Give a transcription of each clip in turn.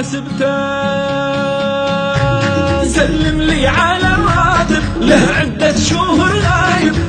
ما سبته. سلم لي على الراتب له عدة شهور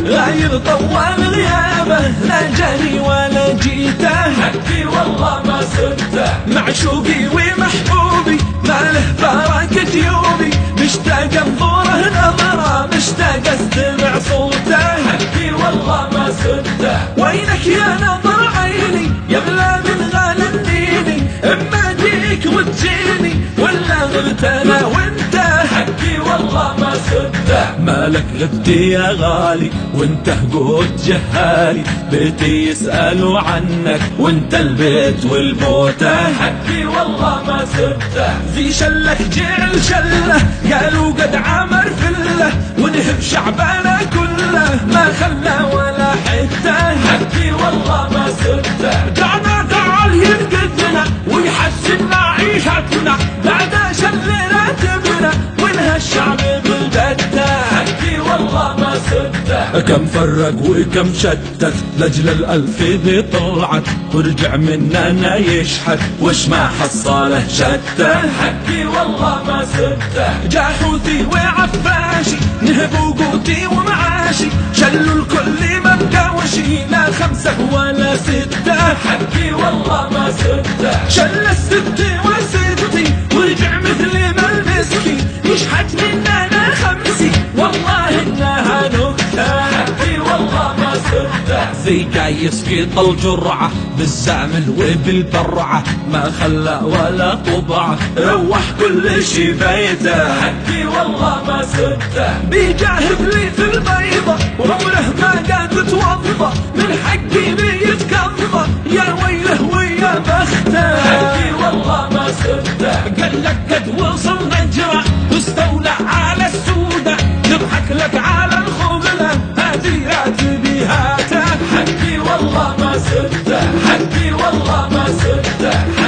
غايب طوال غيابه، لا جاني ولا جيته، حقي والله ما سبته. معشوقي ومحبوبي ما له فارق جيوبي، مشتاق انظره نظره، مشتاق استمع صوته، حقي والله ما سبته. وينك يا نظر عيني يا غلا من غلا الديني، اما جيك وتجيني ولا غبت انا وانت، حقي والله ما سبته. مالك غبتي يا غالي وانت قوت جهالي، بيتي يسألوا عنك وانت البيت والبوته، حقي والله ما سبته. في شلك جيل شله قالوا قد عمر فله، ونهب شعبنا كله ما خلى ولا حته، حقي والله ما سبته. دعنا تعال ينقذنا ويحسن عيشتنا، بعد شلنا تبنا وانهى الشعب بلدتنا، حقي والله ما سبته. كم فرق وكم شتت لاجل الألف ذي طلعت، ورجع مننا يشحت وش ما حصله شته، حقي والله ما سبته. جاحوثي وعفاشي نهبوا قوتي ومعاشي، شلوا الكل ما بقى وشي، لا خمسة ولا ستة، حقي والله ما سبته. شل الستة وستي ورجع مثل ما المسكي، يشحت مننا خمسي والله انها نكتة، حقي والله ما سبته. ذي قايس في طل جرعة بالزعمل وبالبرعة، ما خلى ولا طبعة، روح كل شي بيته، حقي والله ما سبته. بيجاهد لي في البيضة وعمره ما قاد توضى، من حقي بيتكضى يا ويله ويا بخته، حقي والله ما سبته. قال لك قد وصل نجرة واستولى على السودة، نضحك لك على الخبلة هذه راتبي هاته، حقي والله ما سبته، حقي والله ما سبته.